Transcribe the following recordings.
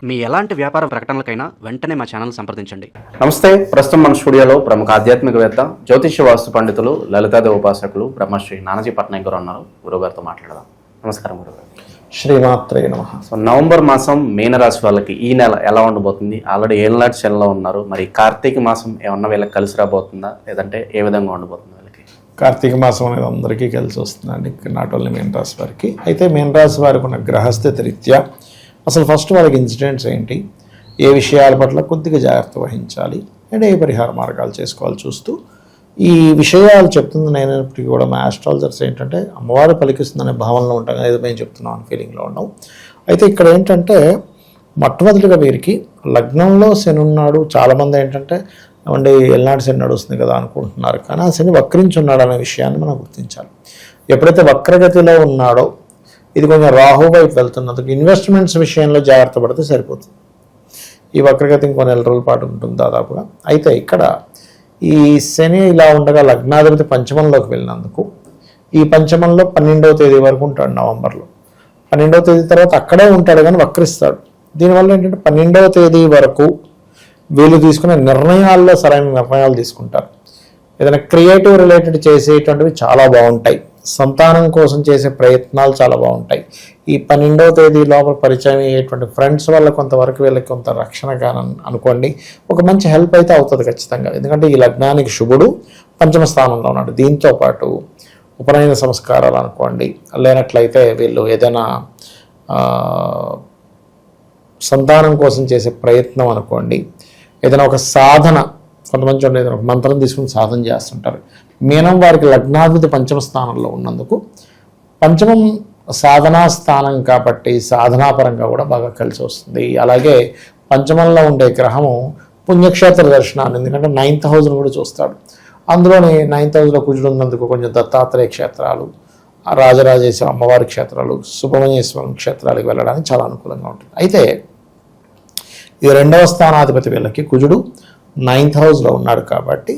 మీ ఎలాంటి వ్యాపార ప్రకటనలకైనా వెంటనే మా ఛానల్ సంప్రదించండి. నమస్తే. ప్రస్తుతం మన స్టూడియోలో ప్రముఖ ఆధ్యాత్మికవేత్త, జ్యోతిష్య వాస్తు పండితులు, లలితాదేవి ఉపాసకులు బ్రహ్మశ్రీ నానాజీ పట్నాయక్ గారు ఉన్నారు. గురుగారితో మాట్లాడదాం. నమస్కారం గురుగారు. శ్రీమాత్రే నమః. సో నవంబర్ మాసం మీనరాశి వాళ్ళకి ఈ నెల ఎలా ఉండబోతుంది? ఆల్రెడీ ఏళ్ళనాటి శనిలో ఉన్నారు. మరి కార్తీక మాసం ఏమన్నా వీళ్ళకి కలిసి రాబోతుందా, లేదంటే ఏ విధంగా ఉండబోతుంది వీళ్ళకి? కార్తీక మాసం అనేది అందరికీ కలిసి వస్తుందండి, నాట్ ఓన్లీ మీన రాశి వారికి. అయితే మీన రాశి వారికి ఉన్న గ్రహస్థితి రీత్యా అసలు ఫస్ట్ వాళ్ళకి ఇన్సిడెంట్స్ ఏంటి, ఏ విషయాల పట్ల కొద్దిగా జాగ్రత్త వహించాలి అండ్ ఏ పరిహార మార్గాలు చేసుకోవాలి చూస్తూ ఈ విషయాలు చెప్తుంది. నేనప్పటికీ కూడా మా ఆస్ట్రాలజర్స్ ఏంటంటే అమ్మవారు పలికిస్తుందనే భావనలో ఉంటాం, ఏదో మేము చెప్తున్నాం అని ఫీలింగ్లో ఉన్నాం. అయితే ఇక్కడ ఏంటంటే మొట్టమొదటిగా వీరికి లగ్నంలో శని ఉన్నాడు. చాలామంది ఏంటంటే ఏమంటే ఎల్నాడు శని నడుస్తుంది కదా అనుకుంటున్నారు, కానీ ఆ శని వక్రించి ఉన్నాడు అనే విషయాన్ని మనం గుర్తించాలి. ఎప్పుడైతే వక్రగతిలో ఉన్నాడో ఇది కొంచెం రాహు వైపు వెళ్తున్నందుకు ఇన్వెస్ట్మెంట్స్ విషయంలో జాగ్రత్త పడితే సరిపోతుంది. ఈ వక్రగతి ఇంకో నెల రోజుల పాటు ఉంటుంది దాదాపుగా. అయితే ఇక్కడ ఈ శని ఇలా ఉండగా లగ్నాధిపతి పంచమంలోకి వెళ్ళినందుకు ఈ పంచమంలో 12వ తేదీ వరకు ఉంటాడు. నవంబర్లో 12వ తేదీ తర్వాత అక్కడే ఉంటాడు కానీ వక్రిస్తాడు. దీనివల్ల ఏంటంటే 12వ తేదీ వరకు వీళ్ళు తీసుకునే నిర్ణయాల్లో సరైన నిర్ణయాలు తీసుకుంటారు. ఏదైనా క్రియేటివ్ రిలేటెడ్ చేసేటువంటివి చాలా బాగుంటాయి. సంతానం కోసం చేసే ప్రయత్నాలు చాలా బాగుంటాయి. ఈ 12వ తేదీ లోపల పరిచయం అయ్యేటువంటి ఫ్రెండ్స్ వల్ల కొంతవరకు వీళ్ళకి కొంత రక్షణగా అనుకోండి, ఒక మంచి హెల్ప్ అయితే అవుతుంది ఖచ్చితంగా. ఎందుకంటే ఈ లగ్నానికి శుభుడు పంచమ స్థానంలో ఉన్నాడు. దీంతో పాటు ఉపనయన సంస్కారాలు అనుకోండి, లేనట్లయితే వీళ్ళు ఏదైనా సంతానం కోసం చేసే ప్రయత్నం అనుకోండి, ఏదైనా ఒక సాధన, కొంతమంది ఏదైనా ఒక మంత్రం తీసుకుని సాధన చేస్తుంటారు. మీనం వారికి లగ్నాధిపతి పంచమ స్థానంలో ఉన్నందుకు పంచమం సాధనా స్థానం కాబట్టి సాధనాపరంగా కూడా బాగా కలిసి వస్తుంది. అలాగే పంచమంలో ఉండే గ్రహము పుణ్యక్షేత్ర దర్శనాన్ని, ఎందుకంటే 9th హౌస్ను కూడా చూస్తాడు. అందులోని 9th హౌస్లో కుజుడు ఉన్నందుకు కొంచెం దత్తాత్రేయ క్షేత్రాలు, రాజరాజేశ్వర అమ్మవారి క్షేత్రాలు, సుబ్రహ్మణ్యేశ్వరం క్షేత్రాలకు వెళ్ళడానికి చాలా అనుకూలంగా ఉంటుంది. అయితే ఈ 2వ స్థానాధిపతి వీళ్ళకి కుజుడు 9th హౌస్లో ఉన్నాడు కాబట్టి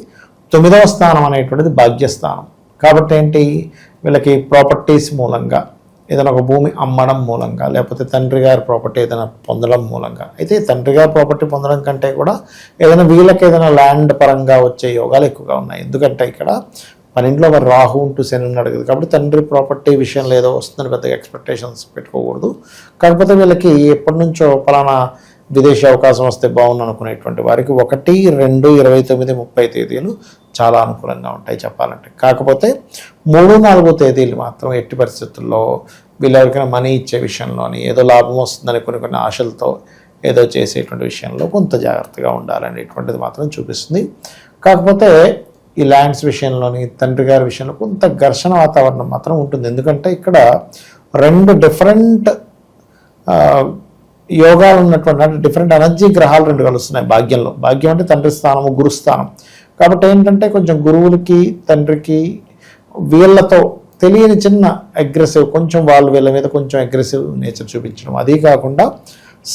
9వ స్థానం అనేటువంటిది భాగ్యస్థానం. కాబట్టి ఏంటి, వీళ్ళకి ప్రాపర్టీస్ మూలంగా ఏదైనా ఒక భూమి అమ్మడం మూలంగా, లేకపోతే తండ్రి గారి ప్రాపర్టీ ఏదైనా పొందడం మూలంగా, అయితే తండ్రి గారి ప్రాపర్టీ పొందడం కంటే కూడా ఏదైనా వీళ్ళకి ఏదైనా ల్యాండ్ పరంగా వచ్చే యోగాలు ఎక్కువగా ఉన్నాయి. ఎందుకంటే ఇక్కడ 12లో మరి రాహు ఉంటూ శని ఉన్నాడు కదా, కాబట్టి తండ్రి ప్రాపర్టీ విషయంలో ఏదో వస్తుందని పెద్దగా ఎక్స్పెక్టేషన్స్ పెట్టుకోకూడదు. కాకపోతే వీళ్ళకి ఎప్పటి నుంచో పలానా విదేశీ అవకాశం వస్తే బాగుంది అనుకునేటువంటి వారికి 1, 2, 29, 30 తేదీలు చాలా అనుకూలంగా ఉంటాయి చెప్పాలంటే. కాకపోతే 3, 4 తేదీలు మాత్రం ఎట్టి పరిస్థితుల్లో వీళ్ళెవరికైనా మనీ ఇచ్చే విషయంలోని, ఏదో లాభం వస్తుందని కొన్ని ఆశలతో ఏదో చేసేటువంటి విషయంలో కొంత జాగ్రత్తగా ఉండాలనేటువంటిది మాత్రం చూపిస్తుంది. కాకపోతే ఈ ల్యాండ్స్ విషయంలోని, తండ్రి గారి విషయంలో కొంత ఘర్షణ వాతావరణం మాత్రం ఉంటుంది. ఎందుకంటే ఇక్కడ 2 డిఫరెంట్ యోగాలు ఉన్నటువంటి, అంటే డిఫరెంట్ ఎనర్జీ గ్రహాలు 2 కలుస్తున్నాయి భాగ్యంలో. భాగ్యం అంటే తండ్రి స్థానము, గురుస్థానం. కాబట్టి ఏంటంటే కొంచెం గురువులకి తండ్రికి వీళ్ళతో తెలియని చిన్న అగ్రెసివ్, కొంచెం వాళ్ళు వీళ్ళ మీద కొంచెం అగ్రెసివ్ నేచర్ చూపించడం. అదీ కాకుండా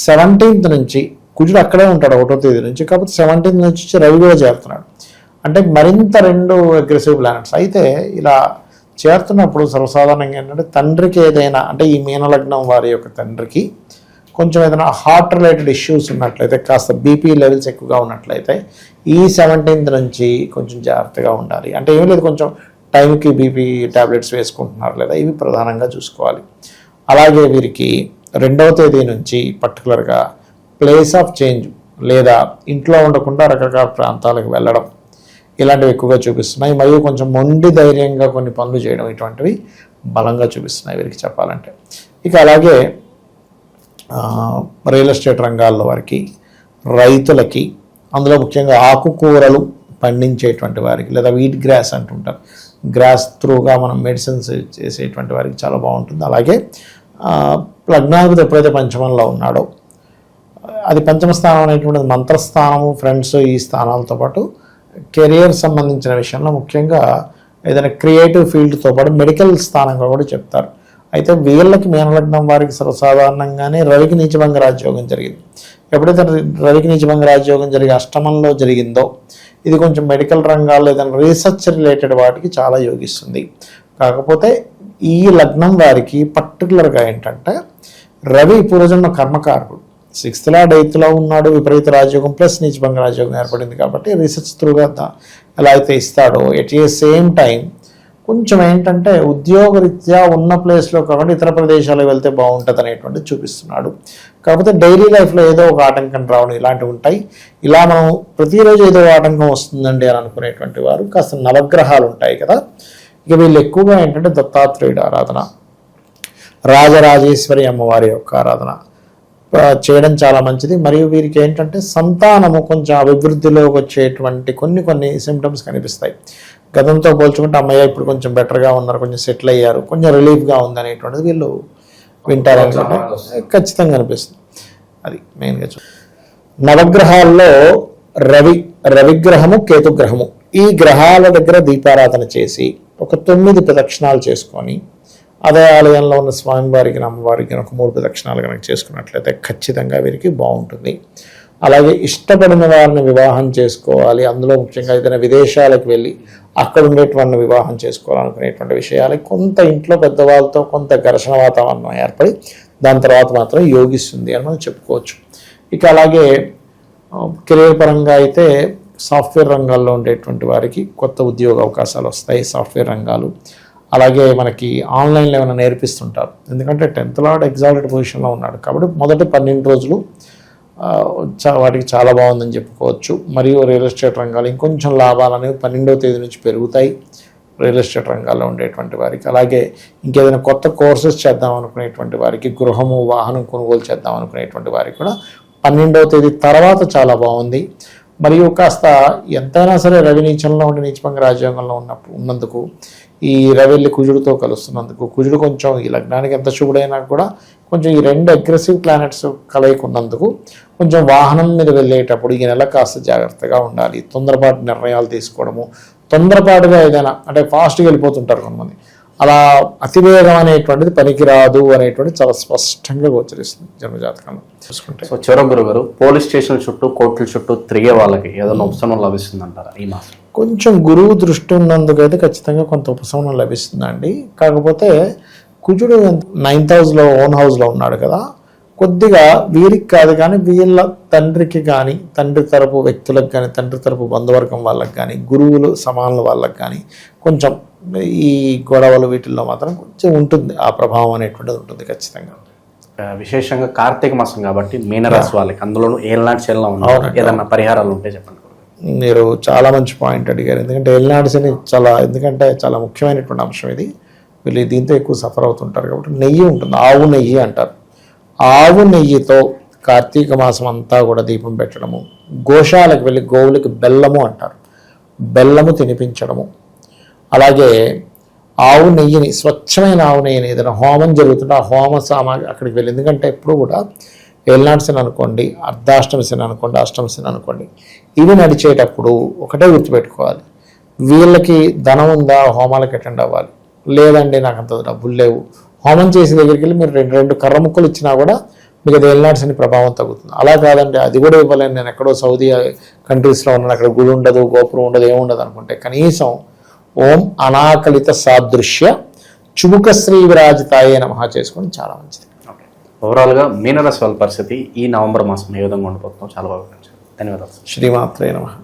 17th నుంచి కుజుడు అక్కడే ఉంటాడు 1వ తేదీ నుంచి, కాబట్టి 17th నుంచి రవి కూడా చేరుతున్నాడు. అంటే మరింత 2 అగ్రెసివ్ ప్లానెట్స్. అయితే ఇలా చేరుతున్నప్పుడు సర్వసాధారణంగా ఏంటంటే తండ్రికి ఏదైనా, అంటే ఈ మీనలగ్నం వారి యొక్క తండ్రికి కొంచెం ఏదైనా హార్ట్ రిలేటెడ్ ఇష్యూస్ ఉన్నట్లయితే, కాస్త బీపీ లెవెల్స్ ఎక్కువగా ఉన్నట్లయితే ఈ 17th నుంచి కొంచెం జాగ్రత్తగా ఉండాలి. అంటే ఏం లేదు, కొంచెం టైంకి బీపీ ట్యాబ్లెట్స్ వేసుకుంటున్నారు లేదా, ఇవి ప్రధానంగా చూసుకోవాలి. అలాగే వీరికి 2వ తేదీ నుంచి పర్టికులర్గా ప్లేస్ ఆఫ్ చేంజ్ లేదా ఇంట్లో ఉండకుండా రకరకాల ప్రాంతాలకు వెళ్ళడం ఇలాంటివి ఎక్కువగా చూపిస్తున్నాయి. మరియు కొంచెం మొండి ధైర్యంగా కొన్ని పనులు చేయడం, ఇటువంటివి బలంగా చూపిస్తున్నాయి వీరికి చెప్పాలంటే. ఇక అలాగే రియల్ ఎస్టేట్ రంగాల్లో వారికి, రైతులకి, అందులో ముఖ్యంగా ఆకుకూరలు పండించేటువంటి వారికి, లేదా వీట్ గ్రాస్ అంటుంటారు, గ్రాస్ త్రూగా మనం మెడిసిన్స్ చేసేటువంటి వారికి చాలా బాగుంటుంది. అలాగే లగ్నాధిపతి ఎప్పుడైతే పంచమంలో ఉన్నాడో, అది పంచమ స్థానం అనేటువంటిది మంత్రస్థానము, ఫ్రెండ్స్, ఈ స్థానాలతో పాటు కెరియర్ సంబంధించిన విషయంలో ముఖ్యంగా ఏదైనా క్రియేటివ్ ఫీల్డ్తో పాటు మెడికల్ స్థానంగా కూడా చెప్తారు. అయితే వీళ్ళకి మీనలగ్నం వారికి సర్వసాధారణంగానే రవికి నీచభంగ రాజయోగం జరిగింది. ఎప్పుడైతే రవికి నీచభంగ రాజయోగం జరిగి అష్టమంలో జరిగిందో, ఇది కొంచెం మెడికల్ రంగాల్లో ఏదైనా రీసెర్చ్ రిలేటెడ్ వాటికి చాలా యోగిస్తుంది. కాకపోతే ఈ లగ్నం వారికి పర్టికులర్గా ఏంటంటే రవి పూర్వజన్మ కర్మకారకుడు. 6th లార్డ్ 8th లో ఉన్నాడు, విపరీత రాజయోగం ప్లస్ నీచభంగ రాజయోగం ఏర్పడింది కాబట్టి రీసెర్చ్ త్రూగా ఎలా అయితే ఇస్తాడో ఎట్ ఏ సేమ్ టైం కొంచెం ఏంటంటే ఉద్యోగరీత్యా ఉన్న ప్లేస్లో కాకుండా ఇతర ప్రదేశాలకు వెళ్తే బాగుంటుంది అనేటువంటి చూపిస్తున్నాడు. కాకపోతే డైలీ లైఫ్లో ఏదో ఒక ఆటంకం రావడం ఇలాంటివి ఉంటాయి. ఇలా మనం ప్రతిరోజు ఏదో ఆటంకం వస్తుందండి అని అనుకునేటువంటి వారు కాస్త నవగ్రహాలు ఉంటాయి కదా, ఇక వీళ్ళు ఎక్కువగా ఏంటంటే దత్తాత్రేయుడు ఆరాధన, రాజరాజేశ్వరి అమ్మవారి యొక్క ఆరాధన చేయడం చాలా మంచిది. మరియు వీరికి ఏంటంటే సంతానము కొంచెం అభివృద్ధిలోకి వచ్చేటువంటి కొన్ని సిమ్టమ్స్ కనిపిస్తాయి. గతంతో పోల్చుకుంటే అమ్మయ్య ఇప్పుడు కొంచెం బెటర్గా ఉన్నారు, కొంచెం సెటిల్ అయ్యారు, కొంచెం రిలీఫ్గా ఉంది అనేటువంటిది వీళ్ళు వింటారనుకుంటే ఖచ్చితంగా అనిపిస్తుంది. అది మెయిన్గా నవగ్రహాల్లో రవిగ్రహము కేతుగ్రహము ఈ గ్రహాల దగ్గర దీపారాధన చేసి ఒక 9 ప్రదక్షిణాలు చేసుకొని అదే ఆలయంలో ఉన్న స్వామివారికి అమ్మవారికి ఒక 3 ప్రదక్షిణాలు కనుక చేసుకున్నట్లయితే ఖచ్చితంగా వీరికి బాగుంటుంది. అలాగే ఇష్టపడిన వారిని వివాహం చేసుకోవాలి, అందులో ముఖ్యంగా ఏదైనా విదేశాలకు వెళ్ళి అక్కడ ఉండేటువంటి వివాహం చేసుకోవాలనుకునేటువంటి విషయాలు కొంత ఇంట్లో పెద్దవాళ్ళతో కొంత ఘర్షణ వాతావరణం ఏర్పడి దాని తర్వాత మాత్రం యోగిస్తుంది అని మనం చెప్పుకోవచ్చు. ఇక అలాగే కెరీర్ పరంగా అయితే సాఫ్ట్వేర్ రంగాల్లో ఉండేటువంటి వారికి కొత్త ఉద్యోగ అవకాశాలు వస్తాయి. సాఫ్ట్వేర్ రంగాలు అలాగే మనకి ఆన్లైన్లో ఏమైనా నేర్పిస్తుంటారు, ఎందుకంటే 10th లార్డ్ ఎగ్జాల్టెడ్ పొజిషన్లో ఉన్నాడు కాబట్టి మొదటి 12 రోజులు వాటికి చాలా బాగుందని చెప్పుకోవచ్చు. మరియు రియల్ ఎస్టేట్ రంగాలు ఇంకొంచెం లాభాలు అనేవి 12వ తేదీ నుంచి పెరుగుతాయి రియల్ ఎస్టేట్ రంగాల్లో ఉండేటువంటి వారికి. అలాగే ఇంకేదైనా కొత్త కోర్సెస్ చేద్దాం అనుకునేటువంటి వారికి, గృహము వాహనం కొనుగోలు చేద్దాం అనుకునేటువంటి వారికి కూడా 12వ తేదీ తర్వాత చాలా బాగుంది. మరియు కాస్త ఎంతైనా సరే రవి నీచంలో ఉండి నీచభంగ రాజయోగంలో ఉన్నందుకు ఈ రవి కుజుడితో కలుస్తున్నందుకు కుజుడు కొంచెం ఈ లగ్నానికి ఎంత శుభుడైనా కూడా కొంచెం ఈ 2 అగ్రెసివ్ ప్లానెట్స్ కలయికున్నందుకు కొంచెం వాహనం మీద వెళ్ళేటప్పుడు ఈ నెల కాస్త జాగ్రత్తగా ఉండాలి. తొందరపాటు నిర్ణయాలు తీసుకోవడము, తొందరపాటుగా ఏదైనా అంటే ఫాస్ట్గా వెళ్ళిపోతుంటారు కొంతమంది, అలా అతివేగం అనేటువంటిది పనికిరాదు అనేటువంటిది చాలా స్పష్టంగా గోచరిస్తుంది జన్మజాతకంలో చూసుకుంటే. సో చివరి గురువు గారు, పోలీస్ స్టేషన్ చుట్టూ కోర్టుల చుట్టూ తిరిగే వాళ్ళకి ఏదైనా ఉపశమనం లభిస్తుంది అంటారా ఈ మాసం? కొంచెం గురువు దృష్టి ఉన్నందుకైతే ఖచ్చితంగా కొంత ఉపశమనం లభిస్తుందండి. కాకపోతే కుజుడు 9th హౌస్లో ఓన్ హౌస్లో ఉన్నాడు కదా, కొద్దిగా వీరికి కాదు కానీ వీళ్ళ తండ్రికి కానీ, తండ్రి తరపు వ్యక్తులకు కానీ, తండ్రి తరపు బంధువర్గం వాళ్ళకి కానీ, గురువులు సమానుల వాళ్ళకి కానీ కొంచెం ఈ గొడవలు వీటిల్లో మాత్రం కొంచెం ఉంటుంది, ఆ ప్రభావం అనేటువంటిది ఉంటుంది ఖచ్చితంగా. విశేషంగా కార్తీక మాసం కాబట్టి మీనరాశి వాళ్ళకి అందులోనూ ఏళ్ళనాటి శనిలో ఉన్నారు, ఏదన్నా పరిహారాలు ఉంటే చెప్పండి. మీరు చాలా మంచి పాయింట్ అడిగారు, ఎందుకంటే ఏళ్ళనాటి శని చాలా ముఖ్యమైనటువంటి అంశం ఇది. వీళ్ళు దీంతో ఎక్కువ సఫర్ అవుతుంటారు కాబట్టి నెయ్యి ఉంటుంది, ఆవు నెయ్యి అంటారు. ఆవు నెయ్యితో కార్తీక మాసం అంతా కూడా దీపం పెట్టడము, గోశాలకు వెళ్ళి గోవులకి బెల్లము అంటారు, బెల్లము తినిపించడము, అలాగే ఆవు నెయ్యిని స్వచ్ఛమైన ఆవు నెయ్యిని ఏదైనా హోమం జరుగుతుంటే ఆ హోమ సామాగ్రి అక్కడికి వెళ్ళి, ఎందుకంటే ఎప్పుడు కూడా ఏళ్ళనాటి శని అనుకోండి, అర్ధాష్టమి శని అనుకోండి, అష్టమి శని అనుకోండి, ఇవి నడిచేటప్పుడు ఒకటే గుర్తుపెట్టుకోవాలి, వీళ్ళకి ధనం ఉందా హోమాలకు అటెండ్ అవ్వాలి, లేదండి నాకు అంత డబ్బులు లేవు, హోమం చేసే దగ్గరికి వెళ్ళి మీరు 2 కర్ర ముక్కలు ఇచ్చినా కూడా మీకు అది ఏళ్ళనాటి శని ప్రభావం తగ్గుతుంది. అలా కాదండి అది కూడా ఇవ్వలేను, నేను ఎక్కడో సౌదీ కంట్రీస్లో ఉన్నాను, అక్కడ గుడి ఉండదు, గోపురం ఉండదు, ఏముండదు అనుకుంటే కనీసం ఓం అనాకలిత సాదృశ్య చుబుక శ్రీ విరాజితాయే నమః చేసుకొని చాలా మంచిది. ఓవరాల్గా మీనరాశి వాళ్ళ పరిస్థితి ఈ నవంబర్ మాసం ఏ విధంగా ఉండిపోతుందో చాలా బాగా ధన్యవాదాలు. శ్రీమాత్రే నమః.